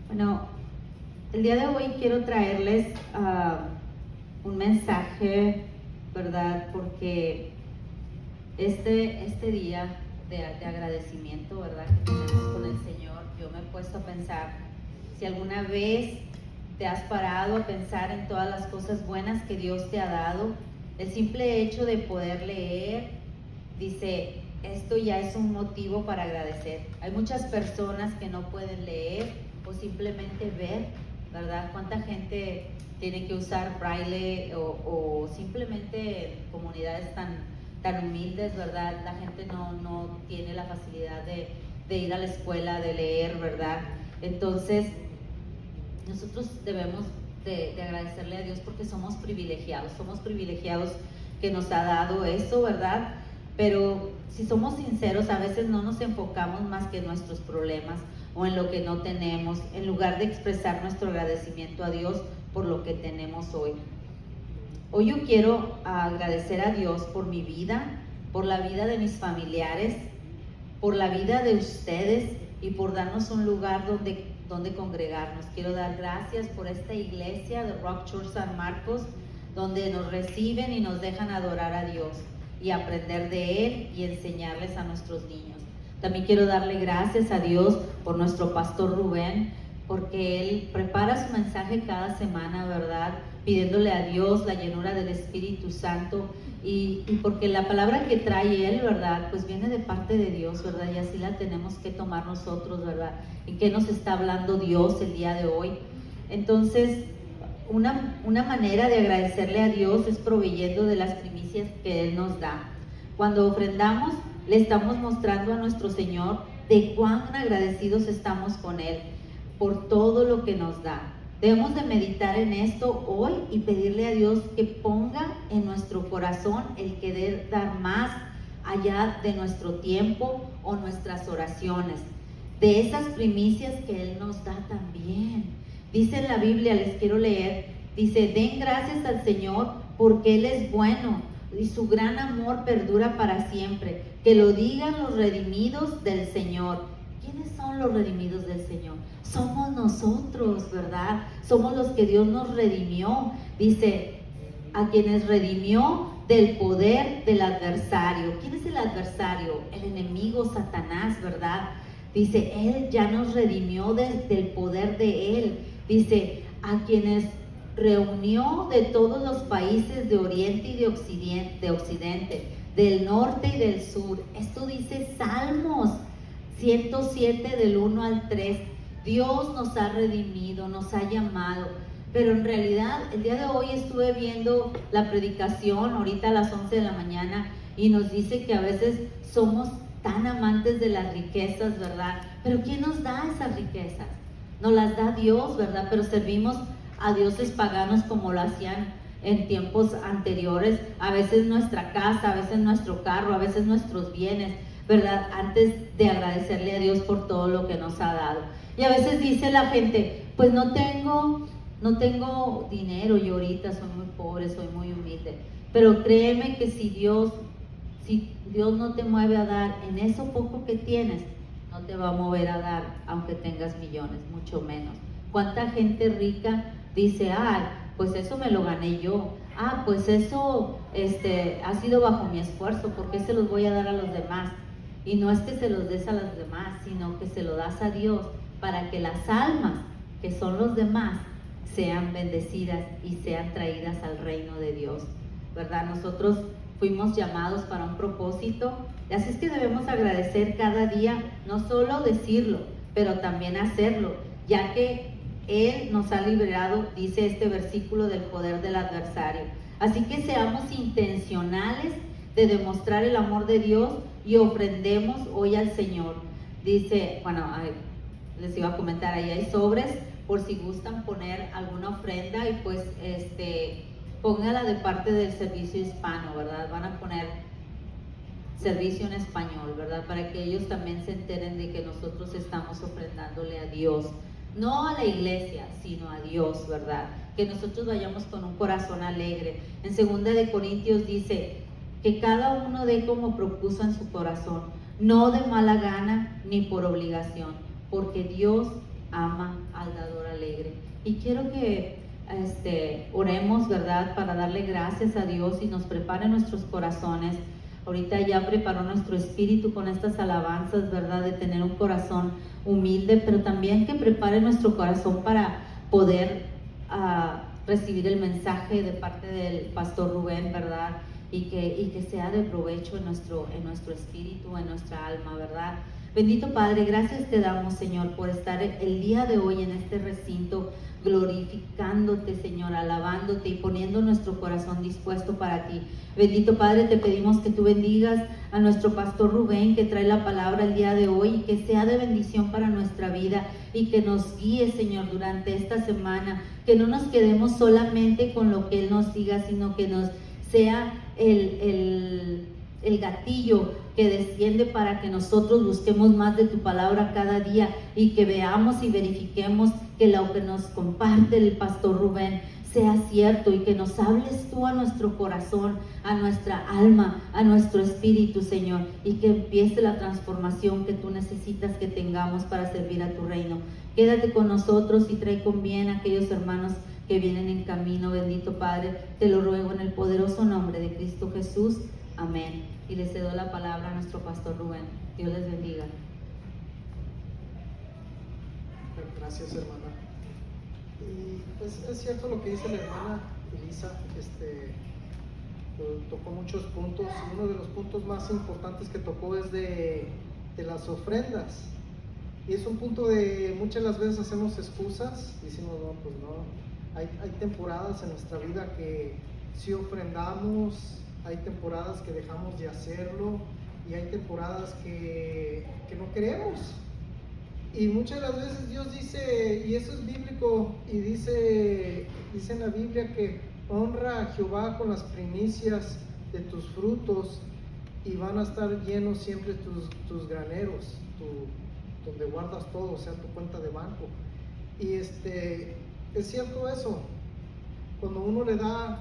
Bueno, el día de hoy quiero traerles un mensaje, ¿verdad? Porque este día de agradecimiento, ¿verdad? Que tenemos con el Señor, yo me he puesto a pensar, si alguna vez te has parado a pensar en todas las cosas buenas que Dios te ha dado, el simple hecho de poder leer, dice, esto ya es un motivo para agradecer. Hay muchas personas que no pueden leer o simplemente ver, ¿verdad? ¿Cuánta gente tiene que usar braille o simplemente en comunidades tan humildes, ¿verdad? La gente no tiene la facilidad de ir a la escuela, de leer, ¿verdad? Entonces, nosotros debemos de agradecerle a Dios porque somos privilegiados que nos ha dado eso, ¿verdad? Pero si somos sinceros, a veces no nos enfocamos más que en nuestros problemas o en lo que no tenemos, en lugar de expresar nuestro agradecimiento a Dios por lo que tenemos hoy. Hoy yo quiero agradecer a Dios por mi vida, por la vida de mis familiares, por la vida de ustedes y por darnos un lugar donde congregarnos. Quiero dar gracias por esta iglesia de Rock Church San Marcos, donde nos reciben y nos dejan adorar a Dios y aprender de Él y enseñarles a nuestros niños. También quiero darle gracias a Dios por nuestro pastor Rubén, porque él prepara su mensaje cada semana, ¿verdad? Pidiéndole a Dios la llenura del Espíritu Santo y porque la palabra que trae él, ¿verdad? Pues viene de parte de Dios, ¿verdad? Y así la tenemos que tomar nosotros, ¿verdad? ¿En qué nos está hablando Dios el día de hoy? Entonces, una manera de agradecerle a Dios es proveyendo de las primicias que Él nos da. Cuando ofrendamos, le estamos mostrando a nuestro Señor de cuán agradecidos estamos con Él por todo lo que nos da. Debemos de meditar en esto hoy y pedirle a Dios que ponga en nuestro corazón el querer dar más allá de nuestro tiempo o nuestras oraciones, de esas primicias que Él nos da también. Dice en la Biblia, les quiero leer, dice, den gracias al Señor porque Él es bueno y su gran amor perdura para siempre. Que lo digan los redimidos del Señor. ¿Quiénes son los redimidos del Señor? Somos nosotros, ¿verdad? Somos los que Dios nos redimió. Dice, a quienes redimió del poder del adversario. ¿Quién es el adversario? El enemigo, Satanás, ¿verdad? Dice, Él ya nos redimió del poder de Él. Dice, a quienes reunió de todos los países de Oriente y de Occidente, del norte y del sur. Esto dice Salmos 107 del 1 al 3. Dios nos ha redimido, nos ha llamado. Pero en realidad, el día de hoy estuve viendo la predicación, ahorita a las 11 de la mañana, y nos dice que a veces somos tan amantes de las riquezas, ¿verdad? Pero ¿quién nos da esas riquezas? Nos las da Dios, ¿verdad? Pero servimos a dioses paganos como lo hacían en tiempos anteriores, a veces nuestra casa, a veces nuestro carro, a veces nuestros bienes, ¿verdad? Antes de agradecerle a Dios por todo lo que nos ha dado. Y a veces dice la gente, pues no tengo dinero, yo ahorita soy muy pobre, soy muy humilde. Pero créeme que si Dios no te mueve a dar en eso poco que tienes, no te va a mover a dar aunque tengas millones, mucho menos. ¿Cuánta gente rica dice, pues eso me lo gané yo? Pues eso ha sido bajo mi esfuerzo, ¿por qué se los voy a dar a los demás? Y no es que se los des a los demás, sino que se lo das a Dios para que las almas, que son los demás, sean bendecidas y sean traídas al reino de Dios, ¿verdad? Nosotros fuimos llamados para un propósito, y así es que debemos agradecer cada día, no solo decirlo, pero también hacerlo, ya que Él nos ha liberado, dice este versículo, del poder del adversario. Así que seamos intencionales de demostrar el amor de Dios y ofrendemos hoy al Señor. Dice, les iba a comentar, ahí hay sobres por si gustan poner alguna ofrenda y pues póngala de parte del servicio hispano, ¿verdad? Van a poner servicio en español, ¿verdad? Para que ellos también se enteren de que nosotros estamos ofrendándole a Dios, no a la iglesia, sino a Dios, ¿verdad? Que nosotros vayamos con un corazón alegre. En 2 de Corintios dice que cada uno dé como propuso en su corazón, no de mala gana ni por obligación, porque Dios ama al dador alegre. Y quiero que oremos, ¿verdad? Para darle gracias a Dios y nos prepare nuestros corazones. Ahorita ya preparó nuestro espíritu con estas alabanzas, ¿verdad? De tener un corazón humilde, pero también que prepare nuestro corazón para poder recibir el mensaje de parte del pastor Rubén, ¿verdad? Y que sea de provecho en nuestro espíritu, en nuestra alma, ¿verdad? Bendito Padre, gracias te damos, Señor, por estar el día de hoy en este recinto, glorificándote, Señor, alabándote y poniendo nuestro corazón dispuesto para ti. Bendito Padre, te pedimos que tú bendigas a nuestro pastor Rubén, que trae la palabra el día de hoy, y que sea de bendición para nuestra vida y que nos guíe, Señor, durante esta semana, que no nos quedemos solamente con lo que Él nos diga, sino que nos sea el gatillo que desciende para que nosotros busquemos más de tu palabra cada día y que veamos y verifiquemos que lo que nos comparte el pastor Rubén sea cierto, y que nos hables tú a nuestro corazón, a nuestra alma, a nuestro espíritu, Señor, y que empiece la transformación que tú necesitas que tengamos para servir a tu reino. Quédate con nosotros y trae con bien a aquellos hermanos que vienen en camino, bendito Padre. Te lo ruego en el poderoso nombre de Cristo Jesús. Amén. Y le cedo la palabra a nuestro pastor Rubén. Dios les bendiga. Gracias, hermana. Y pues es cierto lo que dice la hermana Elisa, tocó muchos puntos, y uno de los puntos más importantes que tocó es de las ofrendas. Y es un punto de muchas las veces hacemos excusas, decimos, no, pues no, hay temporadas en nuestra vida que sí ofrendamos, hay temporadas que dejamos de hacerlo, y hay temporadas que no queremos. Y muchas de las veces Dios dice, y eso es bíblico, y dice en la Biblia que honra a Jehová con las primicias de tus frutos, y van a estar llenos siempre tus graneros, donde guardas todo, o sea, tu cuenta de banco. Y es cierto eso, cuando uno le da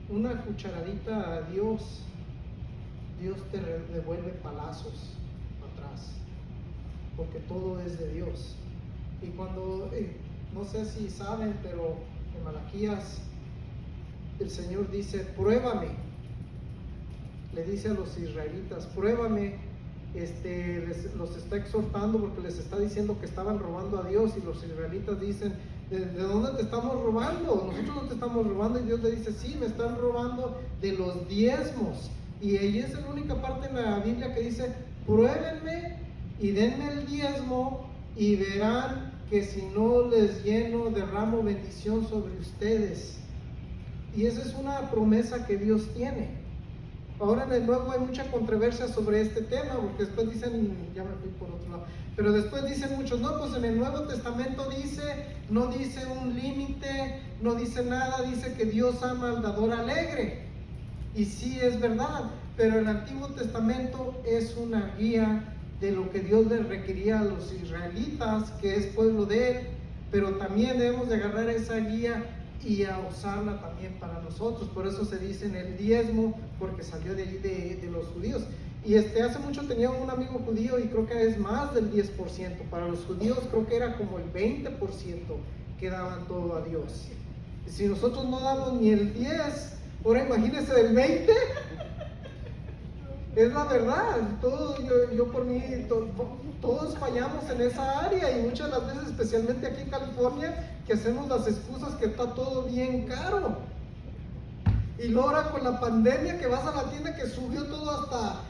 una cucharadita a Dios, Dios te devuelve palazos atrás, porque todo es de Dios. Y cuando, no sé si saben, pero en Malaquías el Señor dice, pruébame, le dice a los israelitas, pruébame, los está exhortando porque les está diciendo que estaban robando a Dios, y los israelitas dicen, ¿de dónde te estamos robando? Nosotros no te estamos robando. Y Dios le dice, sí, me están robando de los diezmos. Y ahí es la única parte en la Biblia que dice, pruébenme y denme el diezmo, y verán que si no les lleno, derramo bendición sobre ustedes. Y esa es una promesa que Dios tiene. Ahora en el Nuevo hay mucha controversia sobre este tema, porque después dicen, ya me fui por otro lado, pero después dicen muchos, no, pues en el Nuevo Testamento no dice un límite, no dice nada, dice que Dios ama al dador alegre. Y sí, es verdad, pero el Antiguo Testamento es una guía de lo que Dios les requería a los israelitas, que es pueblo de Él, pero también debemos de agarrar esa guía y a usarla también para nosotros. Por eso se dice en el diezmo, porque salió de ahí de los judíos. Y hace mucho tenía un amigo judío, y creo que es más del 10%. Para los judíos creo que era como el 20% que daban todo a Dios. Y si nosotros no damos ni el 10, ahora imagínense del 20. Es la verdad. Yo por mí, todos fallamos en esa área, y muchas de las veces, especialmente aquí en California, que hacemos las excusas que está todo bien caro. Y luego ahora con la pandemia, que vas a la tienda, que subió todo, hasta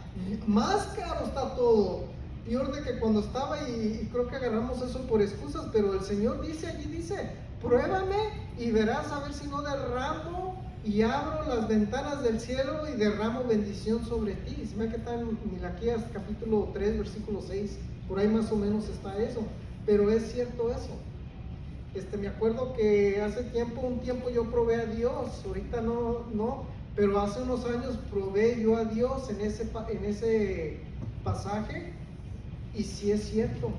más caro está todo. Peor de que cuando estaba, y creo que agarramos eso por excusas, pero el Señor allí dice, pruébame y verás a ver si no derramo y abro las ventanas del cielo y derramo bendición sobre ti. Se me que está en Malaquías capítulo 3, versículo 6, por ahí más o menos está eso, pero es cierto eso. Me acuerdo que hace un tiempo yo probé a Dios, ahorita no, pero hace unos años probé yo a Dios en ese pasaje, y sí es cierto,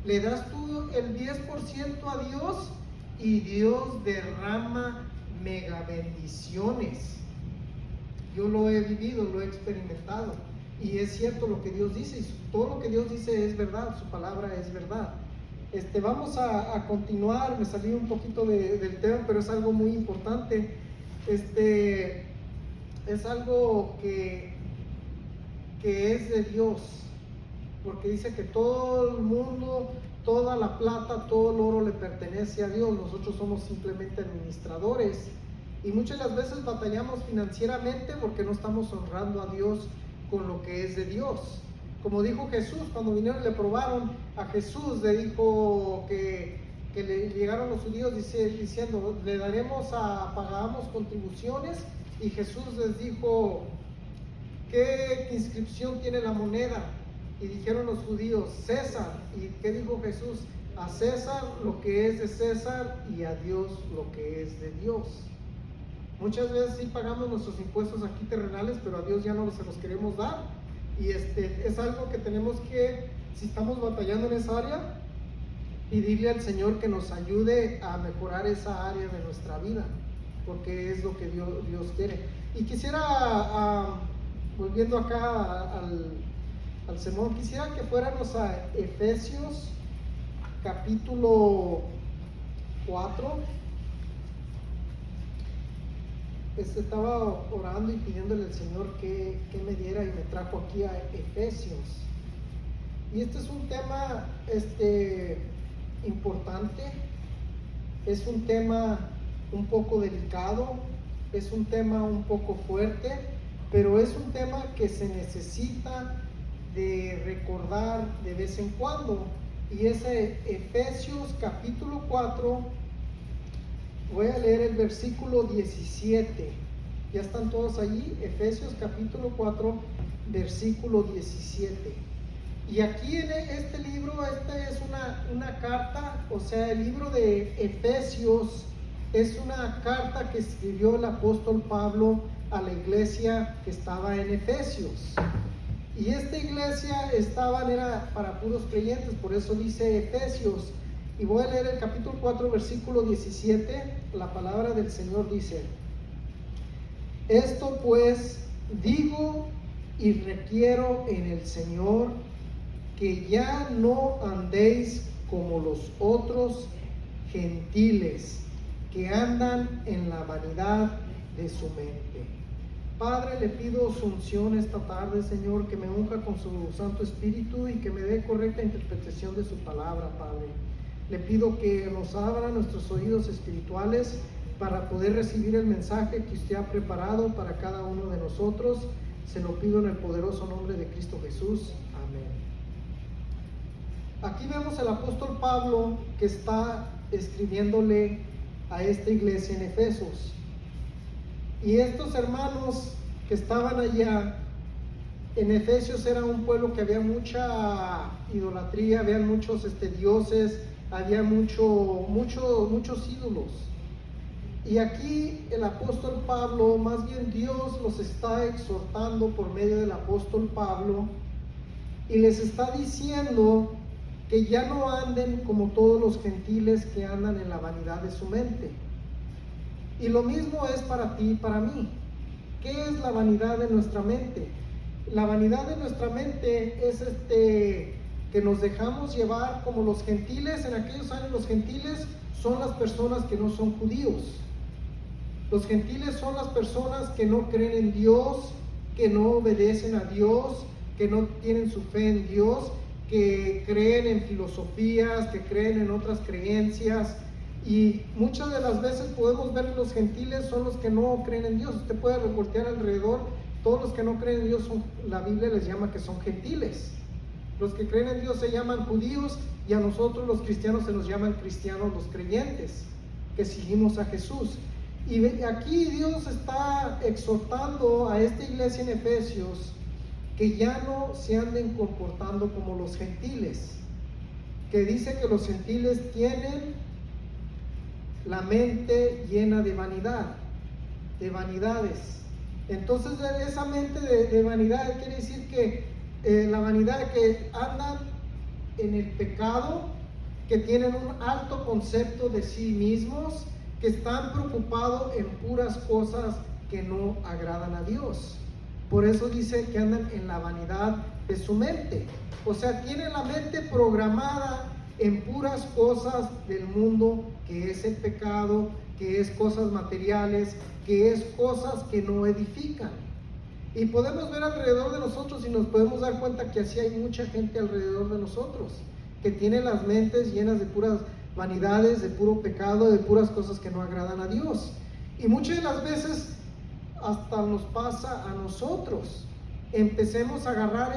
le das tú el 10% a Dios y Dios derrama mega bendiciones. Yo lo he vivido, lo he experimentado, y es cierto lo que Dios dice, y todo lo que Dios dice es verdad, su palabra es verdad. Vamos a continuar, me salí un poquito del tema, pero es algo muy importante. Es algo que es de Dios, porque dice que todo el mundo, toda la plata, todo el oro le pertenece a Dios. Nosotros somos simplemente administradores y muchas de las veces batallamos financieramente porque no estamos honrando a Dios con lo que es de Dios. Como dijo Jesús, cuando vinieron y le probaron a Jesús, le dijo que le llegaron los judíos diciendo, le pagamos contribuciones, y Jesús les dijo, ¿qué inscripción tiene la moneda? Y dijeron los judíos, César. ¿Y qué dijo Jesús? A César lo que es de César y a Dios lo que es de Dios. Muchas veces sí pagamos nuestros impuestos aquí terrenales, pero a Dios ya no se los queremos dar. Y es algo que tenemos que, si estamos batallando en esa área, pedirle al Señor que nos ayude a mejorar esa área de nuestra vida, porque es lo que Dios quiere. Y quisiera, volviendo acá al sermón, quisiera que fuéramos a Efesios capítulo 4. Estaba orando y pidiéndole al Señor que me diera, y me trajo aquí a Efesios. Y este es un tema importante, es un tema un poco delicado, es un tema un poco fuerte, pero es un tema que se necesita de recordar de vez en cuando. Y es Efesios capítulo 4. Voy a leer el versículo 17. ¿Ya están todos allí? Efesios capítulo 4, versículo 17. Y aquí en este libro, es una carta, o sea, el libro de Efesios es una carta que escribió el apóstol Pablo a la iglesia que estaba en Efesios. Y esta iglesia era para puros creyentes, por eso dice Efesios. Y voy a leer el capítulo 4, versículo 17. La palabra del Señor dice: esto pues digo y requiero en el Señor, que ya no andéis como los otros gentiles, que andan en la vanidad de su mente. Padre, le pido su unción esta tarde, Señor, que me unja con su Santo Espíritu y que me dé correcta interpretación de su palabra, Padre. Le pido que nos abra nuestros oídos espirituales para poder recibir el mensaje que usted ha preparado para cada uno de nosotros. Se lo pido en el poderoso nombre de Cristo Jesús. Amén. Aquí vemos al apóstol Pablo que está escribiéndole a esta iglesia en Efesos. Y estos hermanos que estaban allá en Efesios era un pueblo que había mucha idolatría, había muchos dioses, había muchos ídolos. Y aquí el apóstol Pablo, más bien Dios los está exhortando por medio del apóstol Pablo, y les está diciendo que ya no anden como todos los gentiles que andan en la vanidad de su mente. Y lo mismo es para ti y para mí. ¿Qué es la vanidad de nuestra mente? La vanidad de nuestra mente es que nos dejamos llevar como los gentiles. En aquellos años los gentiles son las personas que no son judíos. Los gentiles son las personas que no creen en Dios, que no obedecen a Dios, que no tienen su fe en Dios, que creen en filosofías, que creen en otras creencias. Y muchas de las veces podemos ver que los gentiles son los que no creen en Dios. Usted puede revoltear alrededor, todos los que no creen en Dios, la Biblia les llama que son gentiles. Los que creen en Dios se llaman judíos, y a nosotros los cristianos se nos llaman cristianos, los creyentes, que seguimos a Jesús. Y aquí Dios está exhortando a esta iglesia en Efesios que ya no se anden comportando como los gentiles, que dice que los gentiles tienen la mente llena de vanidad, de vanidades. Entonces esa mente de vanidad quiere decir que la vanidad, que andan en el pecado, que tienen un alto concepto de sí mismos, que están preocupados en puras cosas que no agradan a Dios. Por eso dice que andan en la vanidad de su mente. O sea, tienen la mente programada en puras cosas del mundo, que es el pecado, que es cosas materiales, que es cosas que no edifican. Y podemos ver alrededor de nosotros y nos podemos dar cuenta que así hay mucha gente alrededor de nosotros, que tiene las mentes llenas de puras vanidades, de puro pecado, de puras cosas que no agradan a Dios. Y muchas de las veces hasta nos pasa a nosotros. Empecemos a agarrar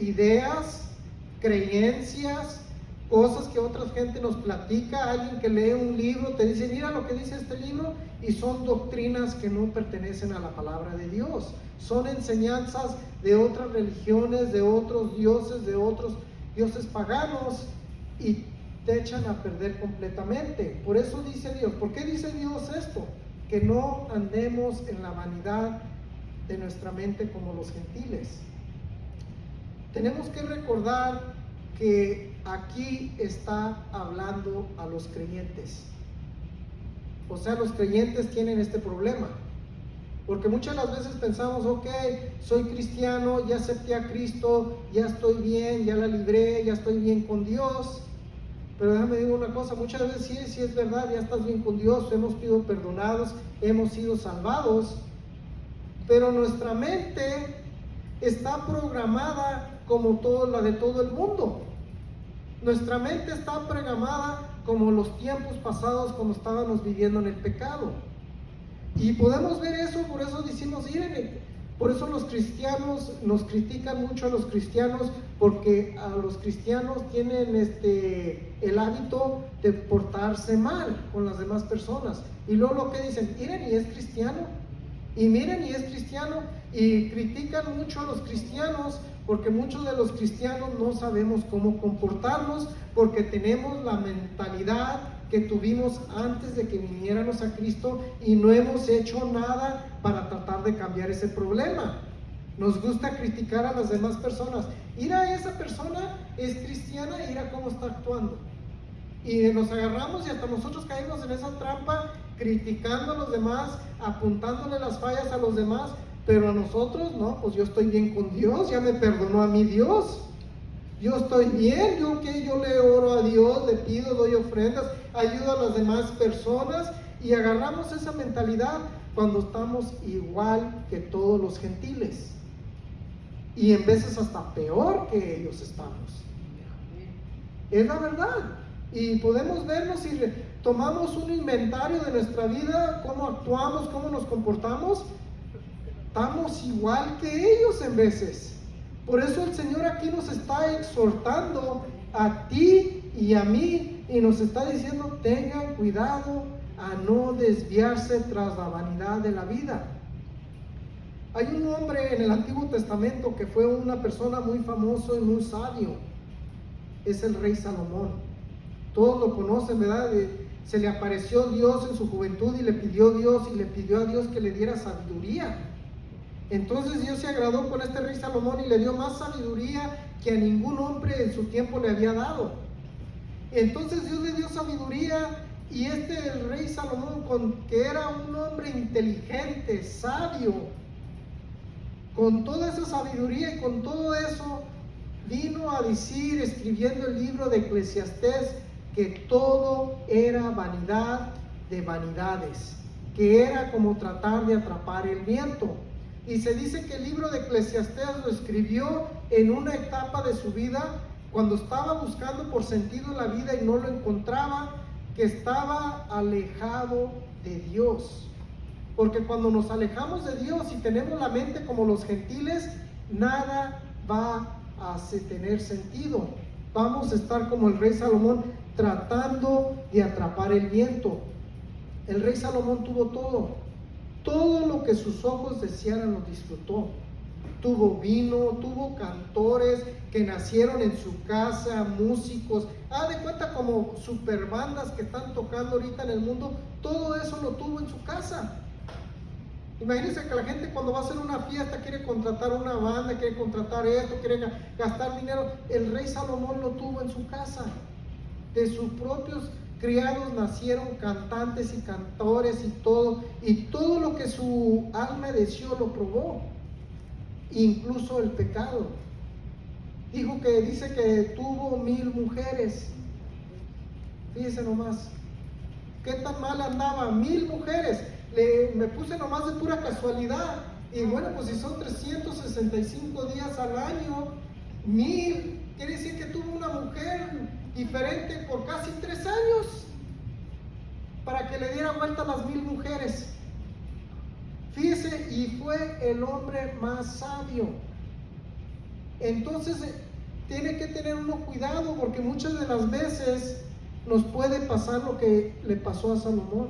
ideas, creencias, cosas que otra gente nos platica, alguien que lee un libro, te dice, mira lo que dice este libro, y son doctrinas que no pertenecen a la palabra de Dios. Son enseñanzas de otras religiones, de otros dioses paganos, y te echan a perder completamente. Por eso dice Dios, ¿por qué dice Dios esto? Que no andemos en la vanidad de nuestra mente como los gentiles. Tenemos que recordar que aquí está hablando a los creyentes. O sea, los creyentes tienen este problema. Porque muchas de las veces pensamos, ok, soy cristiano, ya acepté a Cristo, ya estoy bien, ya la libré, ya estoy bien con Dios. Pero déjame decir una cosa, muchas veces sí es verdad, ya estás bien con Dios, hemos sido perdonados, hemos sido salvados, pero nuestra mente está programada como la de todo el mundo. Nuestra mente está programada como los tiempos pasados cuando estábamos viviendo en el pecado. Y podemos ver eso, por eso decimos, miren, por eso los cristianos nos critican mucho a los cristianos, porque a los cristianos tienen el hábito de portarse mal con las demás personas. Y luego lo que dicen, miren, y es cristiano, y miren, y es cristiano, y critican mucho a los cristianos, porque muchos de los cristianos no sabemos cómo comportarnos, porque tenemos la mentalidad que tuvimos antes de que viniéramos a Cristo y no hemos hecho nada para tratar de cambiar ese problema. Nos gusta criticar a las demás personas. Mira, esa persona es cristiana, mira cómo está actuando. Y nos agarramos y hasta nosotros caímos en esa trampa, criticando a los demás, apuntándole las fallas a los demás, pero a nosotros, no, pues yo estoy bien con Dios, ya me perdonó a mí Dios. Yo estoy bien, yo le oro a Dios, le pido, doy ofrendas, ayudo a las demás personas, y agarramos esa mentalidad cuando estamos igual que todos los gentiles, y en veces hasta peor que ellos estamos. Es la verdad. Y podemos vernos y tomamos un inventario de nuestra vida, cómo actuamos, cómo nos comportamos, estamos igual que ellos en veces. Por eso el Señor aquí nos está exhortando a ti y a mí, y nos está diciendo, tengan cuidado a no desviarse tras la vanidad de la vida. Hay un hombre en el Antiguo Testamento que fue una persona muy famoso y muy sabio, es el rey Salomón. Todos lo conocen, ¿verdad? Se le apareció Dios en su juventud y le pidió a Dios que le diera sabiduría. Entonces Dios se agradó con este rey Salomón y le dio más sabiduría que a ningún hombre en su tiempo le había dado. Entonces Dios le dio sabiduría, y el rey Salomón, que era un hombre inteligente, sabio, con toda esa sabiduría y con todo eso, vino a decir, escribiendo el libro de Eclesiastés, que todo era vanidad de vanidades, que era como tratar de atrapar el viento. Y se dice que el libro de Eclesiastés lo escribió en una etapa de su vida, cuando estaba buscando por sentido en la vida y no lo encontraba, que estaba alejado de Dios. Porque cuando nos alejamos de Dios y tenemos la mente como los gentiles, nada va a tener sentido. Vamos a estar como el rey Salomón, tratando de atrapar el viento. El rey Salomón tuvo todo lo que sus ojos desearan lo disfrutó. Tuvo vino, tuvo cantores que nacieron en su casa, músicos, de cuenta como superbandas que están tocando ahorita en el mundo, todo eso lo tuvo en su casa. Imagínense que la gente cuando va a hacer una fiesta quiere contratar una banda, quiere contratar esto, quiere gastar dinero. El rey Salomón lo tuvo en su casa. De sus propios criados nacieron cantantes y cantores y todo lo que su alma deseó lo probó, incluso el pecado. Dice que tuvo 1000 mujeres, Fíjese nomás, ¿qué tan mal andaba? 1000 mujeres. Me puse nomás de pura casualidad. Y bueno, pues si son 365 días al año, 1000, quiere decir que tuvo una mujer diferente por casi 3 años para que le diera vuelta a las 1000 mujeres. Fíjese, y fue el hombre más sabio. Entonces, tiene que tener uno cuidado, porque muchas de las veces nos puede pasar lo que le pasó a Salomón,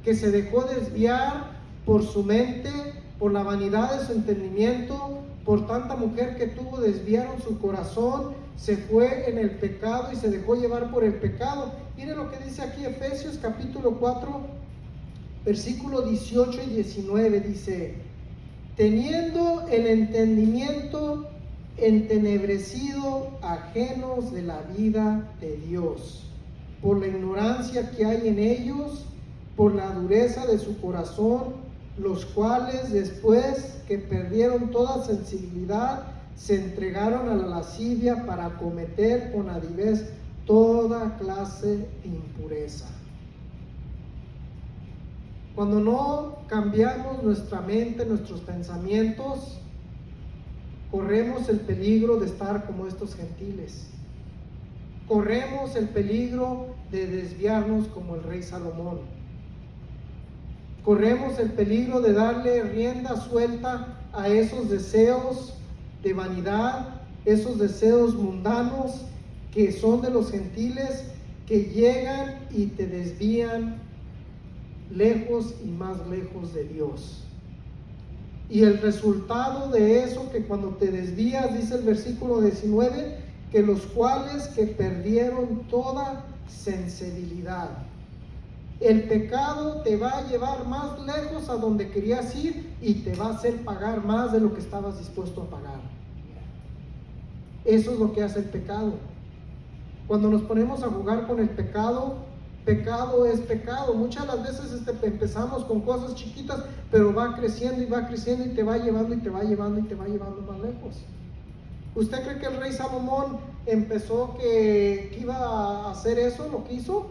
que se dejó desviar por su mente, por la vanidad de su entendimiento, por tanta mujer que tuvo, desviaron su corazón, se fue en el pecado y se dejó llevar por el pecado. Mire lo que dice aquí Efesios capítulo 4, versículo 18 y 19, dice: teniendo el entendimiento entenebrecido, ajenos de la vida de Dios, por la ignorancia que hay en ellos, por la dureza de su corazón, los cuales después que perdieron toda sensibilidad, se entregaron a la lascivia para cometer con avidez toda clase de impureza. Cuando no cambiamos nuestra mente, nuestros pensamientos, corremos el peligro de estar como estos gentiles. Corremos el peligro de desviarnos como el rey Salomón. Corremos el peligro de darle rienda suelta a esos deseos de vanidad, esos deseos mundanos que son de los gentiles, que llegan y te desvían lejos y más lejos de Dios. Y el resultado de eso, que cuando te desvías, dice el versículo 19, que los cuales que perdieron toda sensibilidad. El pecado te va a llevar más lejos a donde querías ir y te va a hacer pagar más de lo que estabas dispuesto a pagar. Eso es lo que hace el pecado. Cuando nos ponemos a jugar con el pecado, pecado es pecado. Muchas de las veces empezamos con cosas chiquitas, pero va creciendo y va creciendo y te va llevando y te va llevando y te va llevando más lejos. ¿Usted cree que el rey Salomón empezó que iba a hacer eso, lo que hizo?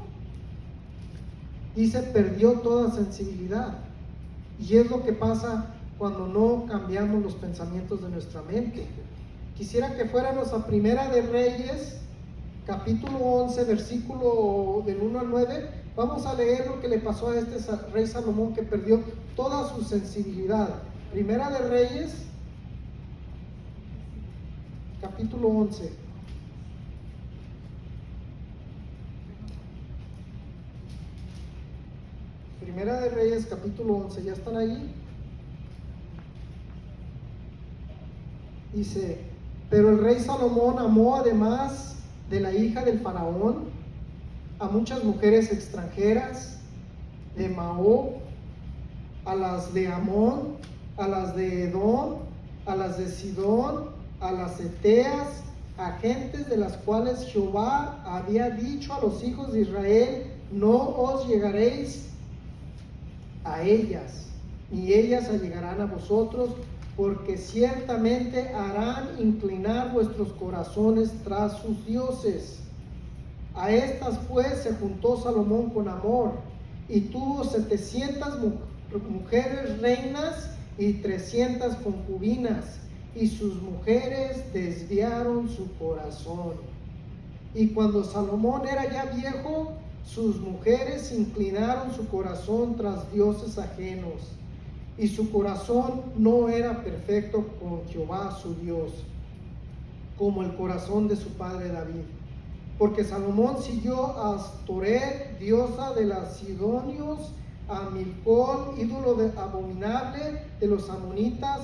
Dice, perdió toda sensibilidad. Y es lo que pasa cuando no cambiamos los pensamientos de nuestra mente. Quisiera que fuéramos a Primera de Reyes, capítulo 11, versículo del 1 al 9. Vamos a leer lo que le pasó a este rey Salomón, que perdió toda su sensibilidad. Primera de Reyes, capítulo 11. Primera de Reyes, capítulo 11, ¿ya están ahí? Dice, pero el rey Salomón amó, además de la hija del faraón, a muchas mujeres extranjeras de Maob, a las de Amón, a las de Edom, a las de Sidón, a las eteas, a gentes de las cuales Jehová había dicho a los hijos de Israel: no os llegaréis a ellas, ni ellas allegarán a vosotros, porque ciertamente harán inclinar vuestros corazones tras sus dioses. A estas pues se juntó Salomón con amor, y tuvo 700 mujeres reinas y 300 concubinas, y sus mujeres desviaron su corazón. Y cuando Salomón era ya viejo, sus mujeres inclinaron su corazón tras dioses ajenos, y su corazón no era perfecto con Jehová su Dios, como el corazón de su padre David. Porque Salomón siguió a Astoret, diosa de los sidonios, a Milcol, ídolo abominable de los amonitas,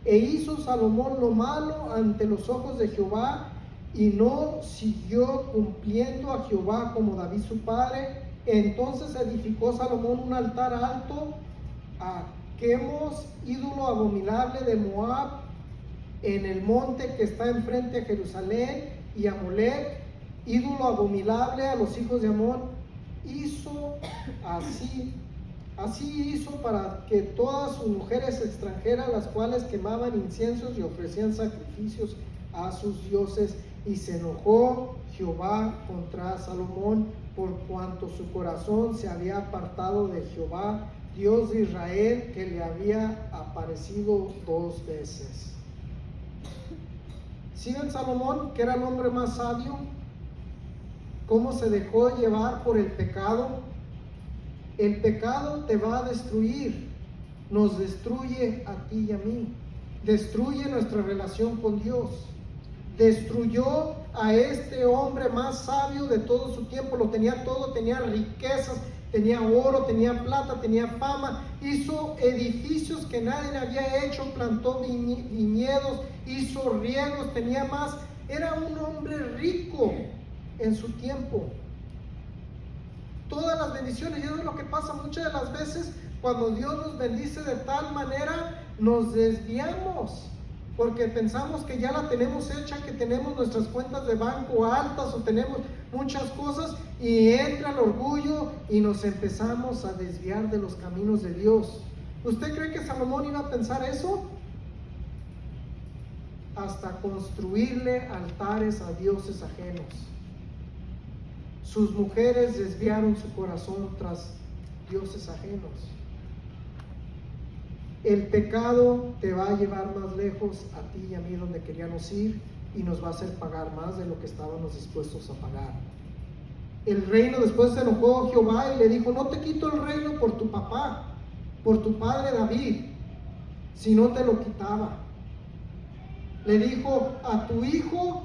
e hizo Salomón lo malo ante los ojos de Jehová, y no siguió cumpliendo a Jehová como David su padre. Entonces edificó Salomón un altar alto a Quemos, ídolo abominable de Moab, en el monte que está enfrente a Jerusalén, y a Molec, ídolo abominable a los hijos de Amón. Hizo así hizo para que todas sus mujeres extranjeras, las cuales quemaban inciensos y ofrecían sacrificios a sus dioses, y se enojó Jehová contra Salomón por cuanto su corazón se había apartado de Jehová, Dios de Israel, que le había aparecido 2 veces. ¿Sí ven Salomón, que era el hombre más sabio? ¿Cómo se dejó llevar por el pecado? El pecado te va a destruir, nos destruye a ti y a mí, destruye nuestra relación con Dios. Destruyó a este hombre más sabio de todo su tiempo, lo tenía todo, tenía riquezas, tenía oro, tenía plata, tenía fama, hizo edificios que nadie había hecho, plantó viñedos, hizo riegos, tenía más, era un hombre rico en su tiempo. Todas las bendiciones, y eso es lo que pasa muchas de las veces cuando Dios nos bendice de tal manera, nos desviamos. Porque pensamos que ya la tenemos hecha, que tenemos nuestras cuentas de banco altas o tenemos muchas cosas y entra el orgullo y nos empezamos a desviar de los caminos de Dios. ¿Usted cree que Salomón iba a pensar eso? Hasta construirle altares a dioses ajenos. Sus mujeres desviaron su corazón tras dioses ajenos. El pecado te va a llevar más lejos a ti y a mí donde queríamos ir y nos va a hacer pagar más de lo que estábamos dispuestos a pagar. El reino, después se enojó Jehová y le dijo: no te quito el reino por tu papá, por tu padre David, si no te lo quitaba. Le dijo: a tu hijo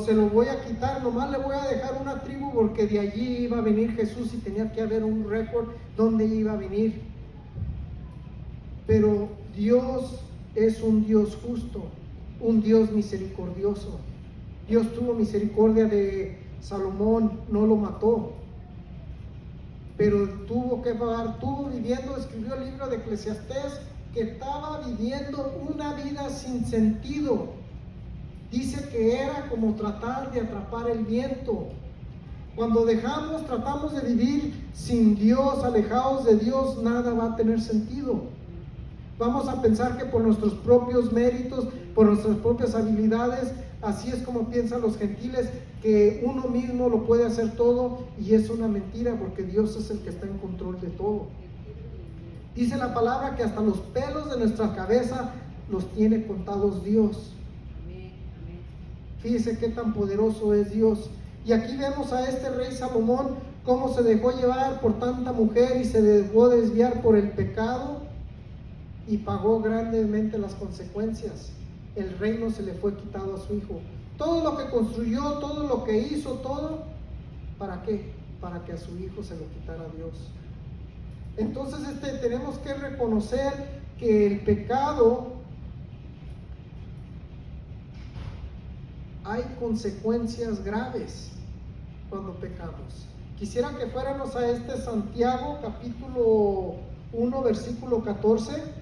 se lo voy a quitar, nomás le voy a dejar una tribu porque de allí iba a venir Jesús y tenía que haber un récord donde iba a venir. Pero Dios es un Dios justo, un Dios misericordioso. Dios tuvo misericordia de Salomón, no lo mató, pero tuvo que pagar, escribió el libro de Eclesiastés, que estaba viviendo una vida sin sentido. Dice que era como tratar de atrapar el viento. Cuando tratamos de vivir sin Dios, alejados de Dios, nada va a tener sentido. Vamos a pensar que por nuestros propios méritos, por nuestras propias habilidades, así es como piensan los gentiles, que uno mismo lo puede hacer todo, y es una mentira, porque Dios es el que está en control de todo. Dice la palabra que hasta los pelos de nuestra cabeza los tiene contados Dios. Fíjese qué tan poderoso es Dios. Y aquí vemos a este rey Salomón cómo se dejó llevar por tanta mujer y se dejó desviar por el pecado y pagó grandemente las consecuencias. El reino se le fue quitado a su hijo. Todo lo que construyó, todo lo que hizo, todo, ¿para qué? Para que a su hijo se lo quitara Dios. Entonces tenemos que reconocer que el pecado, hay consecuencias graves cuando pecamos. Quisiera que fuéramos a Santiago capítulo 1 versículo 14.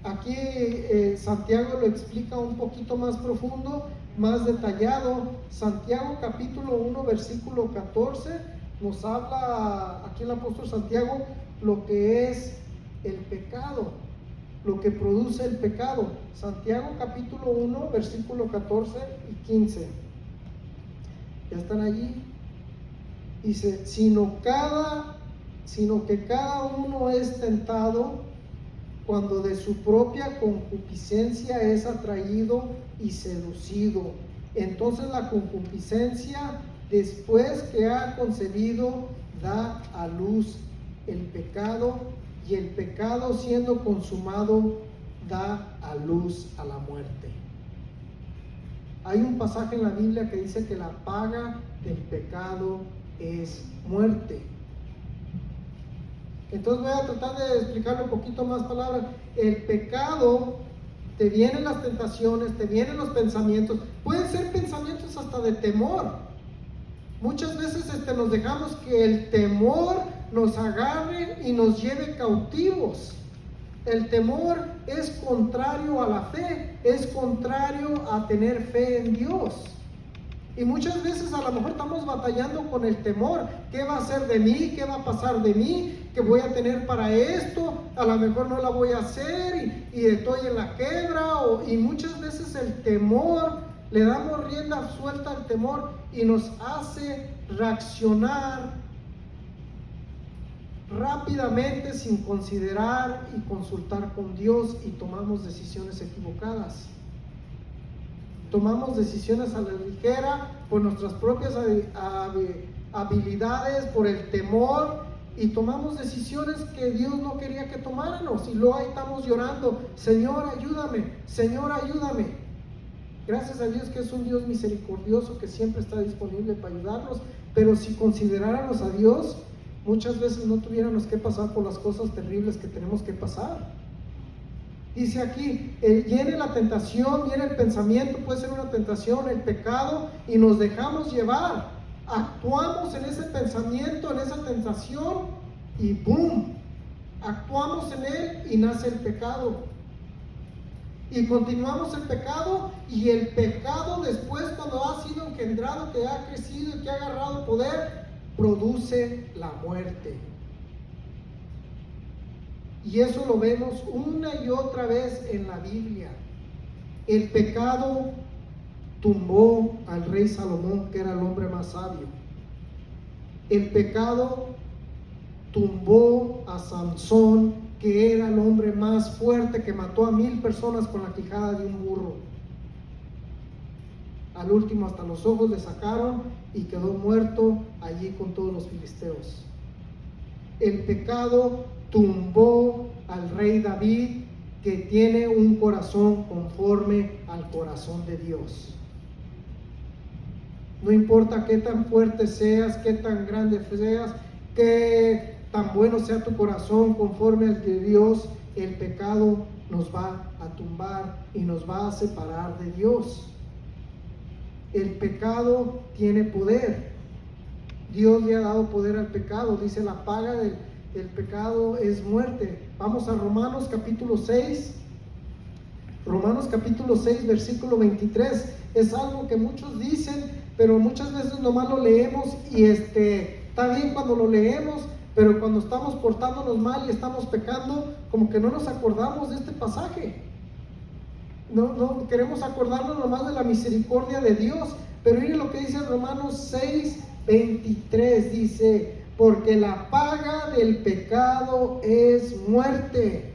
Aquí Santiago lo explica un poquito más profundo, más detallado. Santiago capítulo 1 versículo 14 nos habla aquí el apóstol Santiago lo que es el pecado, lo que produce el pecado. Santiago capítulo 1 versículo 14 y 15. ¿Ya están allí? Dice: sino que cada uno es tentado cuando de su propia concupiscencia es atraído y seducido. Entonces la concupiscencia, después que ha concebido, da a luz el pecado, y el pecado, siendo consumado, da a luz a la muerte. Hay un pasaje en la Biblia que dice que la paga del pecado es muerte. Entonces voy a tratar de explicarlo un poquito más palabras. El pecado, te vienen las tentaciones, te vienen los pensamientos, pueden ser pensamientos hasta de temor. Muchas veces nos dejamos que el temor nos agarre y nos lleve cautivos. El temor es contrario a la fe, es contrario a tener fe en Dios. Y muchas veces a lo mejor estamos batallando con el temor. ¿Qué va a hacer de mí? ¿Qué va a pasar de mí? ¿Qué voy a tener para esto? A lo mejor no la voy a hacer y estoy en la quiebra. Y muchas veces el temor, le damos rienda suelta al temor y nos hace reaccionar rápidamente sin considerar y consultar con Dios y tomamos decisiones equivocadas. Tomamos decisiones a la ligera por nuestras propias habilidades, por el temor, y tomamos decisiones que Dios no quería que tomáramos, y luego ahí estamos llorando: Señor, ayúdame, Señor, ayúdame. Gracias a Dios que es un Dios misericordioso que siempre está disponible para ayudarnos, pero si consideráramos a Dios, muchas veces no tuviéramos que pasar por las cosas terribles que tenemos que pasar. Dice aquí, viene la tentación, viene el pensamiento, puede ser una tentación, el pecado, y nos dejamos llevar. Actuamos en ese pensamiento, en esa tentación, y ¡boom! Actuamos en él y nace el pecado. Y continuamos el pecado, y el pecado después, cuando ha sido engendrado, que ha crecido y que ha agarrado poder, produce la muerte. Y eso lo vemos una y otra vez en la Biblia. El pecado tumbó al rey Salomón, que era el hombre más sabio. El pecado tumbó a Sansón, que era el hombre más fuerte, que mató a 1000 personas con la quijada de un burro. Al último hasta los ojos le sacaron y quedó muerto allí con todos los filisteos. El pecado tumbó al rey David, que tiene un corazón conforme al corazón de Dios. No importa qué tan fuerte seas, qué tan grande seas, qué tan bueno sea tu corazón conforme al de Dios, el pecado nos va a tumbar y nos va a separar de Dios. El pecado tiene poder. Dios le ha dado poder al pecado. Dice, la paga del pecado es muerte. Vamos a Romanos capítulo 6. Romanos capítulo 6, versículo 23. Es algo que muchos dicen, pero muchas veces nomás lo leemos y está bien cuando lo leemos, pero cuando estamos portándonos mal y estamos pecando, como que no nos acordamos de este pasaje. No queremos acordarnos nomás de la misericordia de Dios. Pero miren lo que dice Romanos 6, 23. Dice, porque la paga del pecado es muerte.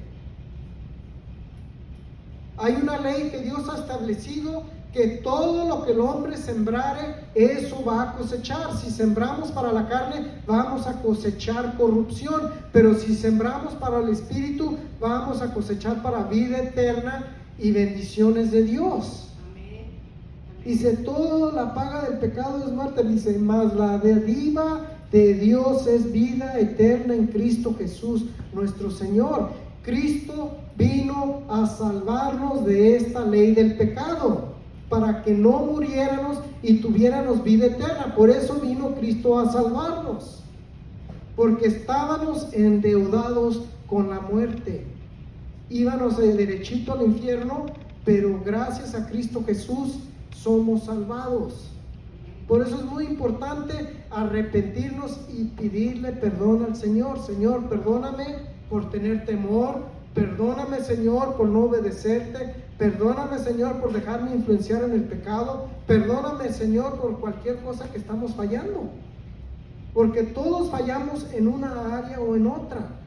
Hay una ley que Dios ha establecido, que todo lo que el hombre sembrare, eso va a cosechar. Si sembramos para la carne, vamos a cosechar corrupción, pero si sembramos para el Espíritu, vamos a cosechar para vida eterna y bendiciones de Dios. Amén. Dice, toda la paga del pecado es muerte. Dice, mas la dádiva de Dios es vida eterna en Cristo Jesús nuestro Señor. Cristo vino a salvarnos de esta ley del pecado, para que no muriéramos y tuviéramos vida eterna. Por eso vino Cristo a salvarnos, porque estábamos endeudados con la muerte. Íbamos de derechito al infierno, pero gracias a Cristo Jesús somos salvados. Por eso es muy importante arrepentirnos y pedirle perdón al Señor. Señor, perdóname por tener temor, perdóname, Señor, por no obedecerte, perdóname, Señor, por dejarme influenciar en el pecado, perdóname, Señor, por cualquier cosa que estamos fallando, porque todos fallamos en una área o en otra.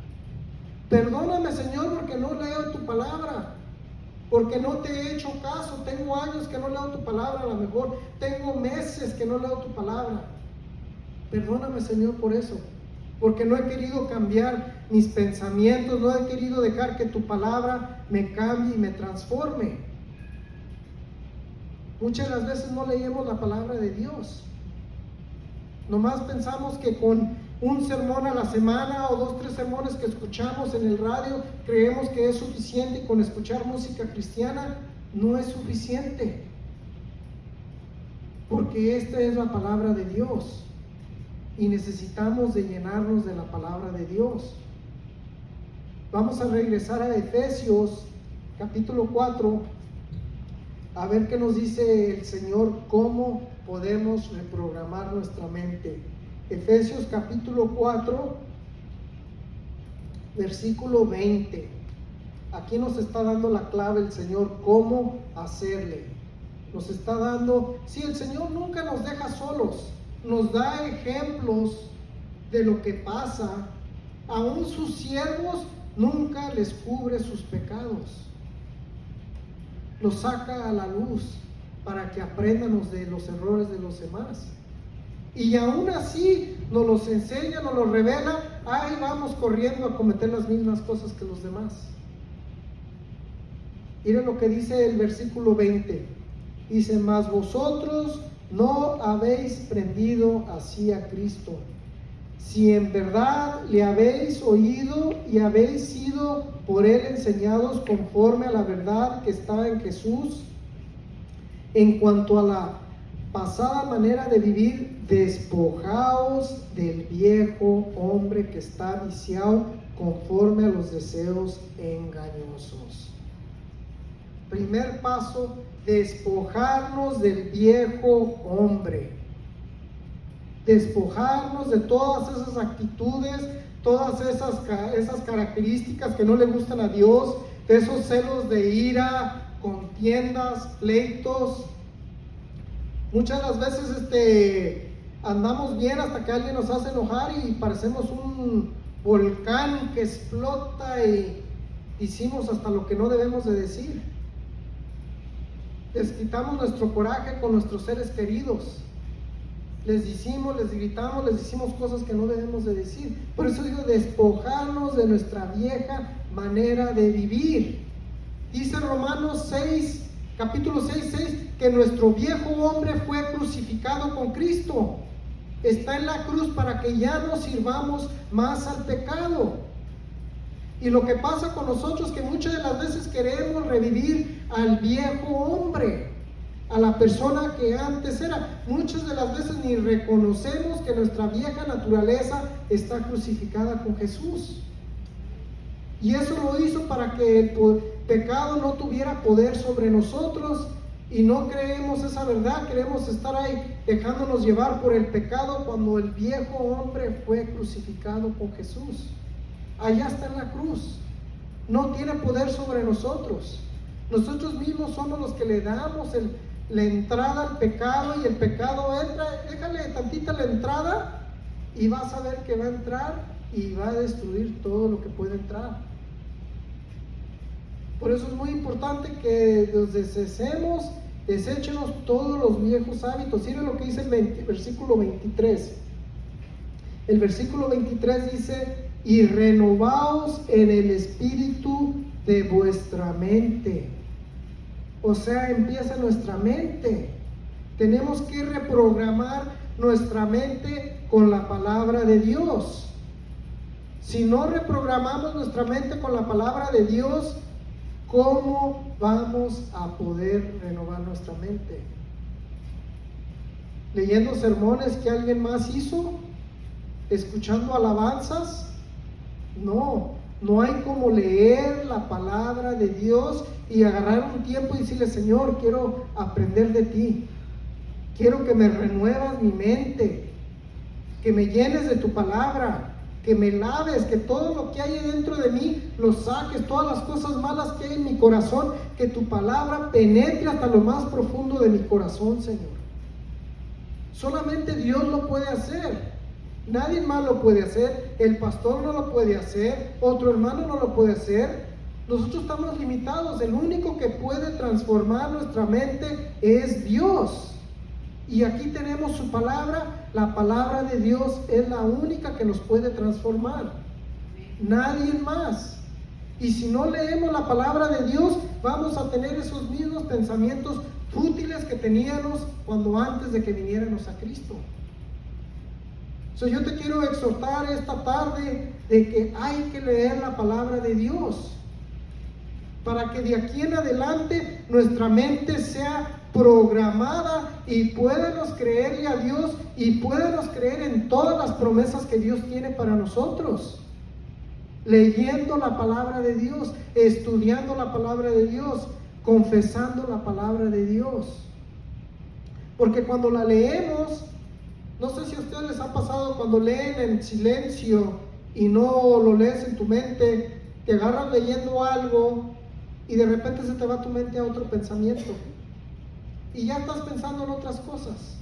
Perdóname, Señor, porque no leo tu palabra, porque no te he hecho caso. Tengo años que no leo tu palabra, a lo mejor tengo meses que no leo tu palabra. Perdóname, Señor, por eso, porque no he querido cambiar mis pensamientos, no he querido dejar que tu palabra me cambie y me transforme. Muchas de las veces no leemos la palabra de Dios. Nomás pensamos que con un sermón a la semana o 2, 3 sermones que escuchamos en el radio, creemos que es suficiente, y con escuchar música cristiana no es suficiente, porque esta es la palabra de Dios y necesitamos de llenarnos de la palabra de Dios. Vamos a regresar a Efesios capítulo 4 a ver qué nos dice el Señor, cómo podemos reprogramar nuestra mente. Efesios capítulo 4, versículo 20. Aquí nos está dando la clave el Señor, cómo hacerle. Nos está dando, sí, el Señor nunca nos deja solos, nos da ejemplos de lo que pasa aún sus siervos nunca les cubre sus pecados. Los saca a la luz para que aprendamos de los errores de los demás. Y aún así nos los enseña, nos los revela, ahí vamos corriendo a cometer las mismas cosas que los demás. Miren lo que dice el versículo 20. Dice, mas vosotros no habéis prendido así a Cristo. Si en verdad le habéis oído y habéis sido por él enseñados conforme a la verdad que está en Jesús, en cuanto a la pasada manera de vivir, despojaos del viejo hombre que está viciado conforme a los deseos engañosos. Primer paso, despojarnos del viejo hombre. Despojarnos de todas esas actitudes, todas esas características que no le gustan a Dios, de esos celos de ira, contiendas, pleitos. Muchas de las veces andamos bien hasta que alguien nos hace enojar y parecemos un volcán que explota y decimos hasta lo que no debemos de decir. Les quitamos nuestro coraje con nuestros seres queridos. Les decimos, les gritamos, les decimos cosas que no debemos de decir. Por eso digo, despojarnos de nuestra vieja manera de vivir. Dice Romanos 6, capítulo 6, que nuestro viejo hombre fue crucificado con Cristo. Está en la cruz para que ya no sirvamos más al pecado. Y lo que pasa con nosotros es que muchas de las veces queremos revivir al viejo hombre, a la persona que antes era. Muchas de las veces ni reconocemos que nuestra vieja naturaleza está crucificada con Jesús. Y eso lo hizo para que el pecado no tuviera poder sobre nosotros. Y no creemos esa verdad, queremos estar ahí dejándonos llevar por el pecado cuando el viejo hombre fue crucificado con Jesús. Allá está en la cruz. No tiene poder sobre nosotros. Nosotros mismos somos los que le damos la entrada al pecado, y el pecado entra. Déjale tantita la entrada y vas a ver que va a entrar y va a destruir todo lo que puede entrar. Por eso es muy importante que nos deséchenos todos los viejos hábitos. Miren lo que dice el versículo 23. El versículo 23 dice, y renovaos en el espíritu de vuestra mente. O sea, empieza nuestra mente. Tenemos que reprogramar nuestra mente con la palabra de Dios. Si no reprogramamos nuestra mente con la palabra de Dios, ¿cómo vamos a poder renovar nuestra mente? ¿Leyendo sermones que alguien más hizo? ¿Escuchando alabanzas? No hay como leer la palabra de Dios y agarrar un tiempo y decirle, Señor, quiero aprender de ti. Quiero que me renuevas mi mente, que me llenes de tu palabra, que me laves, que todo lo que hay dentro de mí lo saques, todas las cosas malas que hay en mi corazón, que tu palabra penetre hasta lo más profundo de mi corazón, Señor. Solamente Dios lo puede hacer. Nadie más lo puede hacer. El pastor no lo puede hacer, otro hermano no lo puede hacer. Nosotros estamos limitados. El único que puede transformar nuestra mente es Dios. Y aquí tenemos su palabra. La palabra de Dios es la única que nos puede transformar. Nadie más. Y si no leemos la palabra de Dios, vamos a tener esos mismos pensamientos fútiles que teníamos cuando antes de que viniéramos a Cristo. Yo te quiero exhortar esta tarde de que hay que leer la palabra de Dios para que de aquí en adelante nuestra mente sea programada y podamos creerle a Dios y podamos creer en todas las promesas que Dios tiene para nosotros. Leyendo la palabra de Dios, estudiando la palabra de Dios, confesando la palabra de Dios. Porque cuando la leemos, no sé si a ustedes les ha pasado cuando leen en silencio y no lo lees en tu mente, te agarras leyendo algo y de repente se te va tu mente a otro pensamiento y ya estás pensando en otras cosas.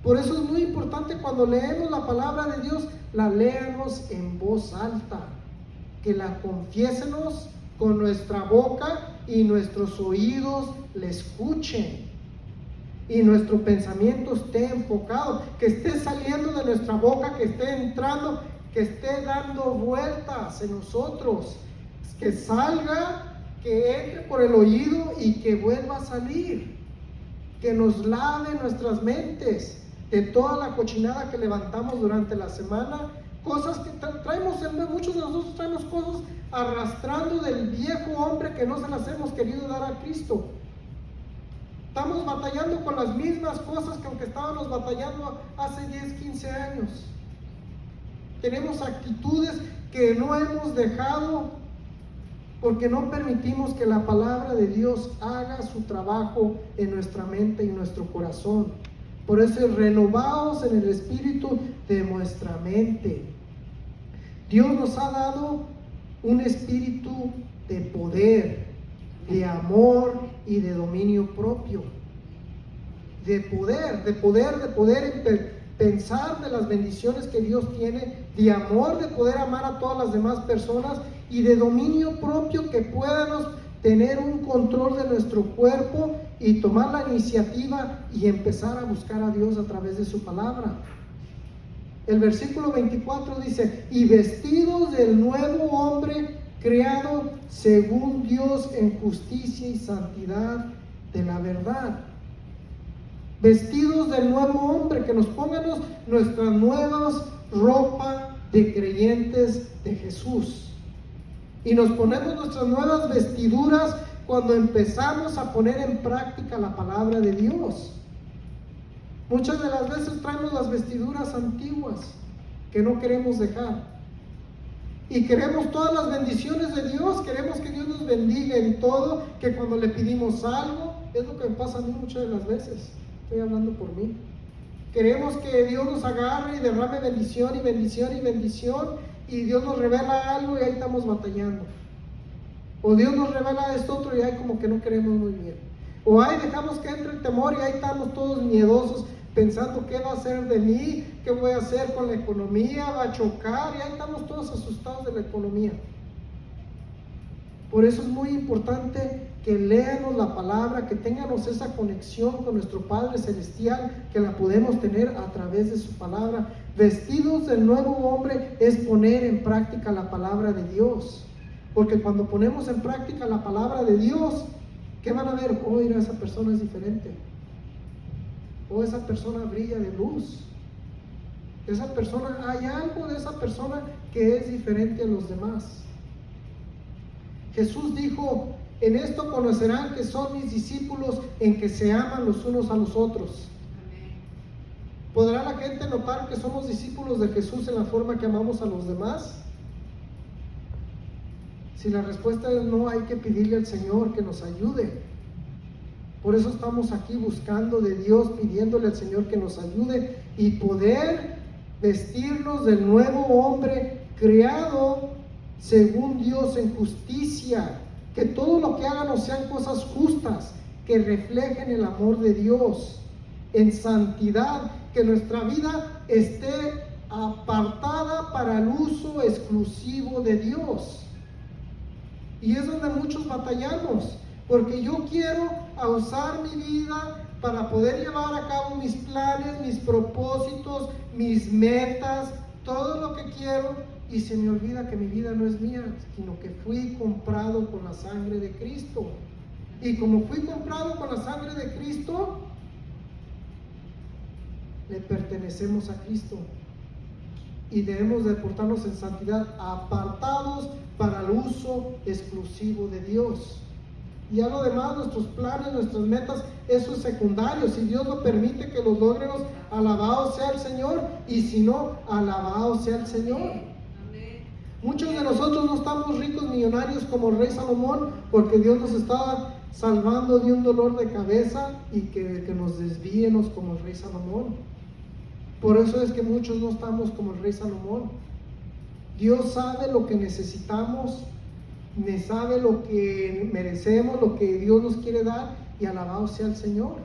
Por eso es muy importante cuando leemos la palabra de Dios, la léanos en voz alta, que la confiésemos con nuestra boca y nuestros oídos le escuchen. Y nuestro pensamiento esté enfocado, que esté saliendo de nuestra boca, que esté entrando, que esté dando vueltas en nosotros, que salga, que entre por el oído y que vuelva a salir, que nos lave nuestras mentes de toda la cochinada que levantamos durante la semana, cosas que traemos, muchos de nosotros traemos cosas arrastrando del viejo hombre que no se las hemos querido dar a Cristo. Estamos batallando con las mismas cosas que aunque estábamos batallando hace 10, 15 años. Tenemos actitudes que no hemos dejado porque no permitimos que la palabra de Dios haga su trabajo en nuestra mente y nuestro corazón. Por eso renovaos en el espíritu de nuestra mente. Dios nos ha dado un espíritu de poder, de amor y de dominio propio. De poder pensar de las bendiciones que Dios tiene, de amor, de poder amar a todas las demás personas y de dominio propio, que podamos tener un control de nuestro cuerpo y tomar la iniciativa y empezar a buscar a Dios a través de su palabra. El versículo 24 dice: y vestidos del nuevo hombre creado según Dios en justicia y santidad de la verdad. Vestidos del nuevo hombre, que nos pongamos nuestras nuevas ropa de creyentes de Jesús. Y nos ponemos nuestras nuevas vestiduras cuando empezamos a poner en práctica la palabra de Dios. Muchas de las veces traemos las vestiduras antiguas que no queremos dejar. Y queremos todas las bendiciones de Dios, queremos que Dios nos bendiga en todo, que cuando le pedimos algo, es lo que me pasa a mí muchas de las veces, estoy hablando por mí. Queremos que Dios nos agarre y derrame bendición y bendición y bendición, y Dios nos revela algo y ahí estamos batallando. O Dios nos revela esto otro y ahí como que no queremos muy bien. O ahí dejamos que entre el temor y ahí estamos todos miedosos, pensando qué va a hacer de mí, qué voy a hacer con la economía, va a chocar, y ahí estamos todos asustados de la economía. Por eso es muy importante que leamos la palabra, que tengamos esa conexión con nuestro Padre Celestial, que la podemos tener a través de su palabra. Vestidos del nuevo hombre es poner en práctica la palabra de Dios, porque cuando ponemos en práctica la palabra de Dios, ¿qué van a ver? Oh, mira, esa persona es diferente. O esa persona brilla de luz. Esa persona, hay algo de esa persona que es diferente a los demás. Jesús dijo: en esto conocerán que son mis discípulos, en que se aman los unos a los otros. ¿Podrá la gente notar que somos discípulos de Jesús en la forma que amamos a los demás? Si la respuesta es no, hay que pedirle al Señor que nos ayude. Por eso estamos aquí buscando de Dios, pidiéndole al Señor que nos ayude y poder vestirnos del nuevo hombre creado según Dios en justicia. Que todo lo que hagan sean cosas justas, que reflejen el amor de Dios. En santidad, que nuestra vida esté apartada para el uso exclusivo de Dios. Y es donde muchos batallamos, porque yo quiero usar mi vida para poder llevar a cabo mis planes, mis propósitos, mis metas, todo lo que quiero, y se me olvida que mi vida no es mía, sino que fui comprado con la sangre de Cristo. Y como fui comprado con la sangre de Cristo, le pertenecemos a Cristo. Y debemos de portarnos en santidad, apartados para el uso exclusivo de Dios. Y a lo demás, nuestros planes, nuestras metas, eso es secundario. Si Dios lo permite que los logremos, alabado sea el Señor, y si no, alabado sea el Señor. Amén. Muchos de nosotros no estamos ricos, millonarios como el rey Salomón, porque Dios nos está salvando de un dolor de cabeza y que nos desvíenos como el rey Salomón. Por eso es que muchos no estamos como el rey Salomón. Dios sabe lo que necesitamos, sabe lo que merecemos, lo que Dios nos quiere dar, y alabado sea el Señor.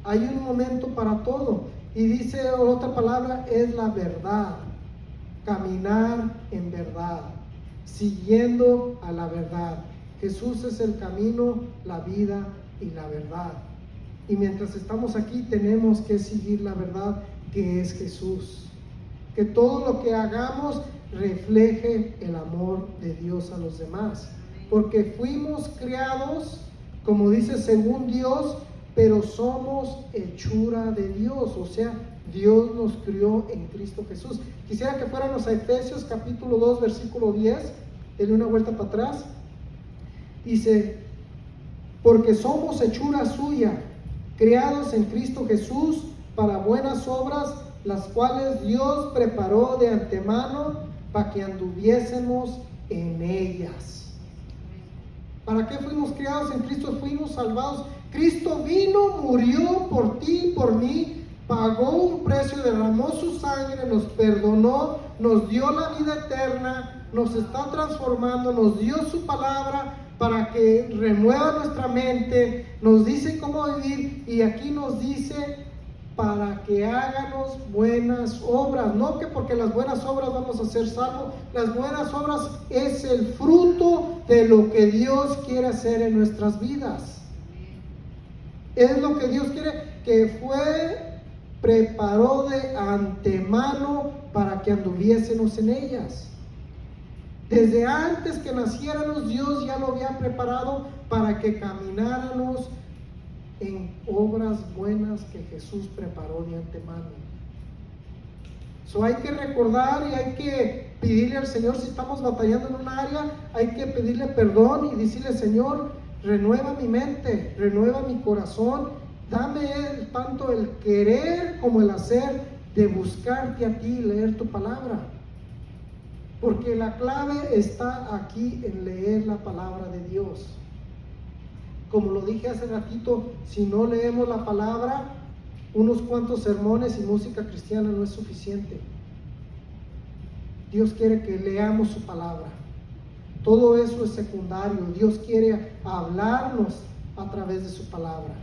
Hay un momento para todo, y dice otra palabra, es la verdad. caminar en verdad, siguiendo a la verdad. Jesús es el camino, la vida y la verdad. Y mientras estamos aquí tenemos que seguir la verdad que es Jesús. Que todo lo que hagamos refleje el amor de Dios a los demás. Porque fuimos creados, como dice, según Dios, pero somos hechura de Dios. O sea, Dios nos crió en Cristo Jesús. Quisiera que fuéramos a Efesios capítulo 2, versículo 10. Denle una vuelta para atrás. Dice, porque somos hechura suya, creados en Cristo Jesús para buenas obras, las cuales Dios preparó de antemano para que anduviésemos en ellas. ¿Para qué fuimos creados en Cristo? Fuimos salvados. Cristo vino, murió por ti y por mí, pagó un precio, derramó su sangre, nos perdonó, nos dio la vida eterna, nos está transformando, nos dio su palabra para que renueva nuestra mente, nos dice cómo vivir, y aquí nos dice para que háganos buenas obras. No que porque las buenas obras vamos a ser salvos. Las buenas obras es el fruto de lo que Dios quiere hacer en nuestras vidas. Es lo que Dios quiere, que preparó de antemano para que anduviésemos en ellas. Desde antes que naciéramos, Dios ya lo había preparado para que camináramos en obras buenas que Jesús preparó de antemano. Hay que recordar y hay que pedirle al Señor, si estamos batallando en un área, hay que pedirle perdón y decirle: Señor, renueva mi mente, renueva mi corazón, dame tanto el querer como el hacer de buscarte a ti y leer tu palabra. Porque la clave está aquí en leer la palabra de Dios. Como lo dije hace ratito, si no leemos la palabra, unos cuantos sermones y música cristiana no es suficiente. Dios quiere que leamos su palabra. Todo eso es secundario. Dios quiere hablarnos a través de su palabra.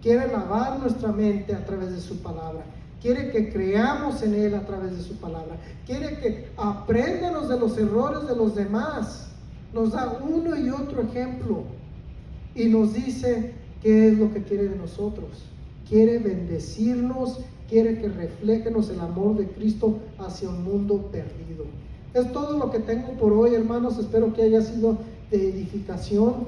Quiere lavar nuestra mente a través de su palabra. Quiere que creamos en Él a través de su palabra. Quiere que aprendamos de los errores de los demás. Nos da uno y otro ejemplo. Y nos dice qué es lo que quiere de nosotros. Quiere bendecirnos, quiere que reflejemos el amor de Cristo hacia un mundo perdido. Es todo lo que tengo por hoy, hermanos. Espero que haya sido de edificación.